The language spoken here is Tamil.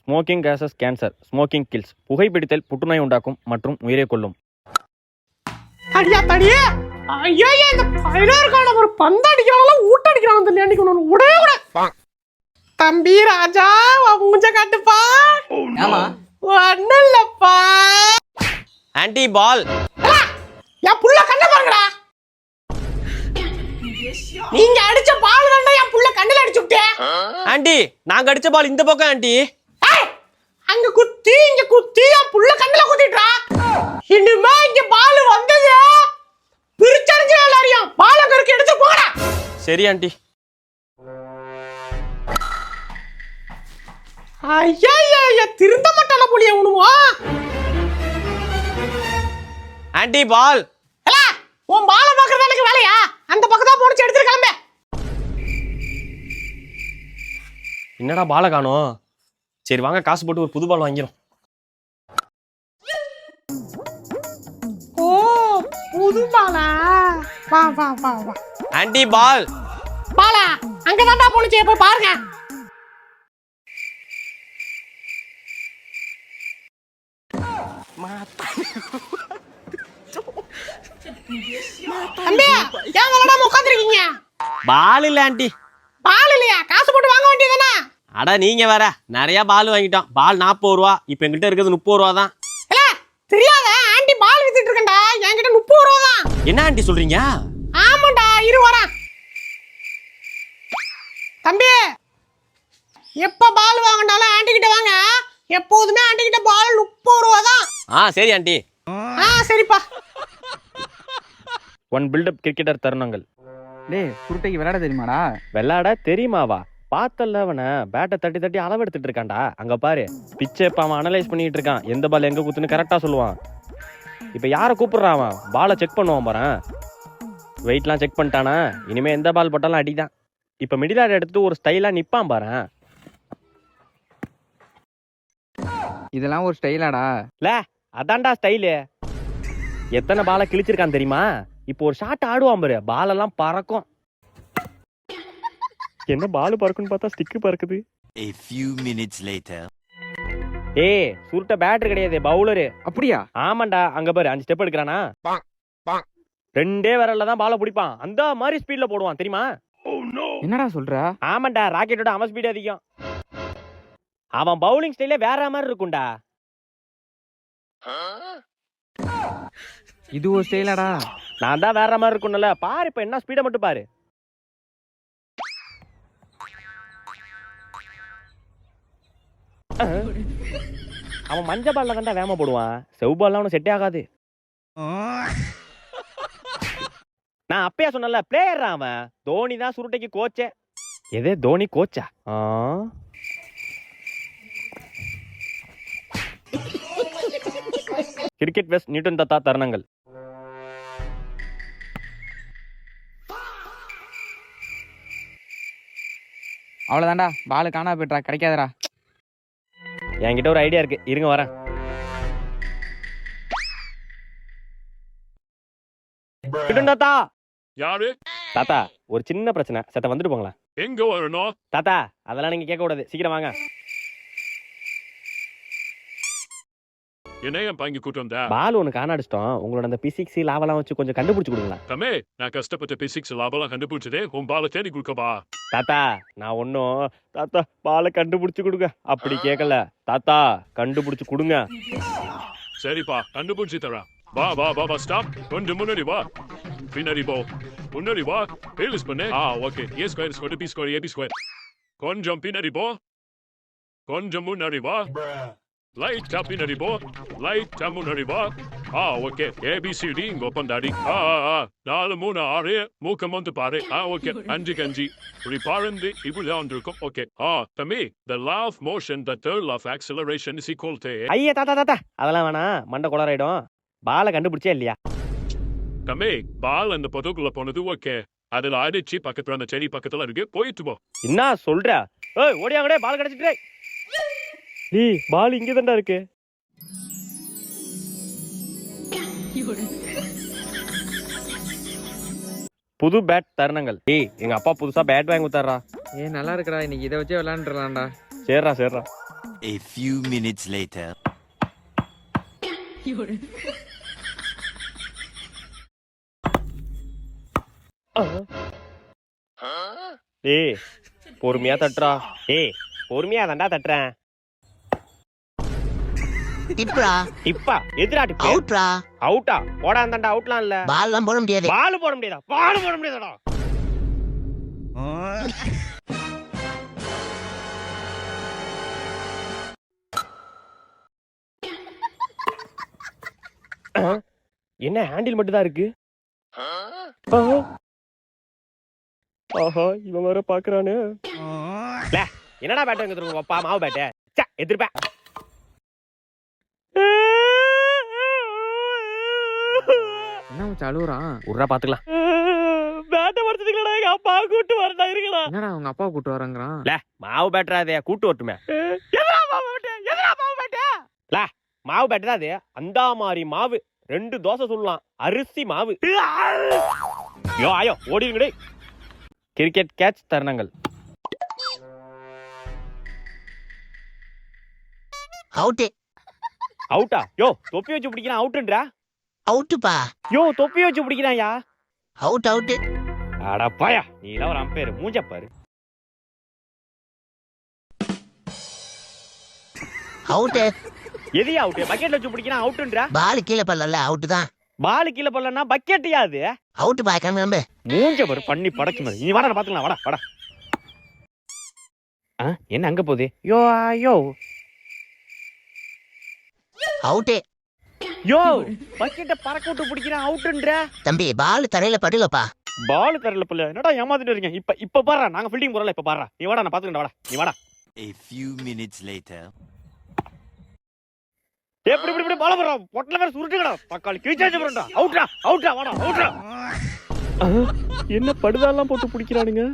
Smoking causes cancer, smoking kills. புகைப்பிடித்தல் புற்றுநோய் உண்டாக்கும் மற்றும் உயிரை கொல்லும். அடியா தடியே, ஐயா இந்த பைரர்கான ஒரு பந்து அடிக்கிறாங்களா ஊட்ட அடிக்கிறாங்க தெரியல. அன்னைக்கு ஒன்று உடே கூட தம்பி ராஜா மூஞ்ச காட்டுப்பா. ஆமா ஒன்னும் இல்லப்பா. ஆன்டி பால். என் புள்ள கண்ணை பாருங்கடா. நீங்க அடிச்ச பால் தானே என் புள்ள கண்ணுல அடிச்சு விட்டேன். ஆன்டி நாங்க அடிச்ச பால் இந்த பக்கம் ஆன்டி. அங்க குத்தி இங்க குத்தி என் புள்ள கண்ணுல குத்திட்டா. இனிமே இங்க பால் வந்தது பிரிச்சறிஞ்சு எல்லாரையும் பால கருக்கு எடுத்து போடா. சரி ஆன்டி. ஐயா திருந்த மாட்டான புளிய உணுவா. ஆன்டி பால். உன் பால பாக்குறது எனக்கு வேலையா? அந்த பக்கம் தான் போனிச்சு எடுத்துட்டு கிளம்பு. என்னடா பாலை காணோம்? சரி வாங்க காசு போட்டு ஒரு புது பால் வாங்கிரும். ஓ புது பாலா? வா வா வா வா. ஆன்டி பால். பாலா அங்கதான்டா போனிச்சு, போய் பாருங்க. தம்பி ஏன் விளையாடாம உட்காந்துருக்கீங்க? பால் இல்ல ஆன்டி. பால் இல்லையா? காசு போட்டு வாங்க வேண்டியதுதானே? அட நீங்க வேற நிறைய பால் வாங்கிட்டோம். பால் 40 ரூபா, இப்ப எங்கிட்ட இருக்கிறது 30 ரூபா தான். இல்ல தெரியாத ஆண்டி பால் வித்துட்டு இருக்கேன்டா, என்கிட்ட 30 ரூபா தான். என்ன ஆன்டி சொல்றீங்க? ஆமாண்டா, இரு வரேன். தம்பி எப்ப பால் வாங்கினாலும் ஆண்டி கிட்ட வாங்க. எப்போதுமே ஆண்டி கிட்ட பால் 30 ரூபா தான். சரி ஆன்டி. சரிப்பா. ஒன் பில்டப் கிரிக்கெட்டர் தருணங்கள். டேய் சுருட்டைக்கு விளையாட தெரியுமாடா? விளையாட தெரியுமாவா? பார்த்தல அவனை பேட்டை தட்டி தட்டி அளவு எடுத்துட்டு இருக்கான்டா. அங்க பாரு பிச்சை இப்ப அவன் அனலைஸ் பண்ணிட்டு இருக்கான். எந்த பால் எங்க குத்துன்னு கரெக்டா சொல்லுவான். இப்ப யார கூப்பிடுறான்? அவன் பாலை செக் பண்ணுவான் பாரு. வெயிட்லாம் செக் பண்ணிட்டானா? இனிமே எந்த பால் போட்டாலும் அடிதான். இப்ப மிடில் ஆர்டர் எடுத்துட்டு ஒரு ஸ்டைலா நிப்பான் பாரு. இதெல்லாம் ஒரு ஸ்டைலாடா? இல்ல அதான்டா ஸ்டைலு. எத்தனை பாலை கிழிச்சிருக்கான் தெரியுமா? இப்போ ஒரு ஷாட் ஆடுவான் பாரு, பாலெல்லாம் பறக்கும். என்ன பால் பறக்குன்னு பார்த்தா ஸ்டிக்கு பறக்குது. A few minutes later. ஏய் சுருட்ட பேட்டர் கிடையாது, பவுலரு. அப்படியா? ஆமாண்டா, அங்க பாரு 5 ஸ்டெப் எடுக்கிறானா. 2 விரல்ல தான் பாலை பிடிப்பான். அந்த மாதிரி ஸ்பீட்ல போடுவான் தெரியுமா? என்னடா சொல்ற? ஆமாண்டா, ராக்கெட்டோட அவன் ஸ்பீட் அதிகம். அவன் பவுலிங் ஸ்டைலே வேற மாதிரி இருக்கும்டா. இது ஒரு ஸ்டைலாடா? நான் தான் வேற மாதிரி இருக்கும்ல. பாரு இப்ப என்ன ஸ்பீட மட்டும் பாரு. அவன் மஞ்ச பால்ல தான்டா வேம போடுவான். செவ்பால்லாம் அவனுக்கு செட்டே ஆகாது. நான் அப்பயே சொன்னல, பிளேயர் அவன். தோனி தான் சுருட்டைக்கு கோச்சே. எதே தோனி கோச்சா? கிரிக்கெட் வெஸ்ட் நியூட்டன் தத்தா தருணங்கள். அவ்வளவுதான்டா, பால் காணா போயிட்டா, கிடைக்காதடா. என்கிட்ட ஒரு ஐடியா இருக்கு, இருங்க வரேன். தாத்தா. யாரு? தாத்தா ஒரு சின்ன பிரச்சனை, சத்த வந்துட்டு போங்களா? எங்க வரணும்? தாத்தா அதெல்லாம் நீங்க கேட்க கூடாது, சீக்கிரம் வாங்க. என்னைய பாங்கி கூட்டு வந்தா? பால் ஒண்ணு காணாடிச்சிட்டோம். உங்களோட அந்த பிசிக்ஸ் லாவெல்லாம் வச்சு கொஞ்சம் கண்டுபிடிச்சு கொடுங்களா? தமே நான் கஷ்டப்பட்ட பிசிக்ஸ் லாபெல்லாம் கண்டுபிடிச்சதே உன் பாலை தேடி கொடுக்கவா? தாத்தா நான் ஒன்னும் தாத்தா பாலை கண்டுபிடிச்சு கொடுங்க அப்படி கேட்கல. தாத்தா கண்டுபிடிச்சு கொடுங்க. சரிப்பா கண்டுபிடிச்சு தரேன். வா வா வா வா ஸ்டாப். கொஞ்சம் முன்னாடி வா. பின்னாடி போ. முன்னாடி வா. பேலிஸ் பண்ணு. Okay. A square square B square AB square. கொஞ்சம் பின்னாடி போ. கொஞ்சம் முன்னாடி வா. லைட் டா பின்னாடி போ. லைட் டா முன்னாடி வா. ஓகே. ஏபிசிடி இங்க பண்டாடி. 4 3 6 மூக்கம் வந்து பாரு. ஓகே. 5 5 இப்படி பாருந்து இப்படி வந்திருக்கும். ஓகே. தம்பி the law of motion, the third law of acceleration is equal to. ஐயே தாத்தா தாத்தா அதெல்லாம் வேணாம், மண்டை குளறாயிடும். பாலை கண்டுபிடிச்சே இல்லையா? தம்பி பால் அந்த பொதுக்குள்ள போனது ஓகே. அதுல அடிச்சு பக்கத்துல அந்த செடி பக்கத்துல இருக்கு, போயிட்டு போ. என்ன சொல்ற? ஏய் ஓடியாங்கடே, பால் கிடைச்சிட்டு. டேய் பால் இங்க தான்டா இருக்கு. புது பேட் தருணங்கள். டேய் எங்க அப்பா புதுசா பேட் வாங்கி தர்றா. நல்லா இருக்குடா, இன்னைக்கு இதை வச்சே விளையாண்டுலாம்டா. சரிடா. A few minutes later. டேய் பொறுமையா தட்டுறா. டேய் பொறுமையா தான்டா தட்டுறேன். டிப்ரா இப்பா எதிரா டிப்பு? அவுட்ரா அவுட்டா? போடா அந்தாண்டா அவுட்லாம் இல்ல. பால்லாம் போட முடியாது. பால் போட முடியாதா? பால் போட முடியாதடா. என்ன ஹேண்டில் மட்டும் தான் இருக்கு? ஆஹா இவன் வேற பாக்குறானே. என்னடா பேட் எங்க திரும்ப அப்பா மாவு பேட்டை எதிர்ப்ப. என்ன மச்சான் அழுவுறான்? உர்ரா பாத்துக்கலாம். பேட்டை படுத்துக்கலடா எங்க அப்பா கூட்டு வரதா இருக்கடா. என்னடா உங்க அப்பா கூட்டு வராங்கறான்? மாவு பேட்டரா அதே கூட்டு வரட்டுமே. எதுடா மாவு பேட்டை? எதுடா மாவு பேட்டை? மாவு பேட்டை தான் அது. அந்த மாதிரி மாவு 2 தோசை சொல்லலாம். அரிசி மாவு. யோ ஆயோ ஓடிடுங்கடே. கிரிக்கெட் கேட்ச் தருணங்கள். அவுட். அவுட்டா? யோ தொப்பி வச்சு பிடிக்கிறான் அவுட்ன்றா. அவுட்டுப்பா. யோ தொப்பி வச்சு பிடிக்கிறான்யா. Out out. அட பாயா நீ எல்லாம் ஒரு அம்பேர் மூஞ்ச பாரு. அவுட். எதையா அவுட்? பக்கெட்ல வச்சு பிடிக்கிறான் அவுட்ன்றா. பால் கீழே பல்லல அவுட் தான். பால் கீழ போடலன்னா பக்கெட்யா அது? அவுட் பா கம்பு. மூஞ்ச பாரு பண்ணி படக்கு மாதிரி. நீ வாடா பாத்துக்கலாம் வாடா வாடா. என்ன அங்க போகுது? யோ யோ அவுட். யோ பக்கெட்ட பறக்க விட்டு பிடிக்கிறான் அவுட்ன்ற. தம்பி பால் தரையில படலப்பா. பால் தரல பல்ல. என்னடா ஏமாத்திட்டு இருக்கீங்க? இப்ப பாறா நாங்க ஃபீல்டிங் போறல. இப்ப பாறா நீ வாடா நான் பாத்துக்கறேன் வாடா. நீ வாடா. A few minutes later. இப்படி பால போறா. பொட்டல வேற சுருட்டுங்கடா. தக்காளி கீச்சாச்சு போறடா. அவுட்ரா அவுட்ரா வாடா அவுட்ரா. என்ன படுதாலாம் போட்டு பிடிக்கிறானுங்க?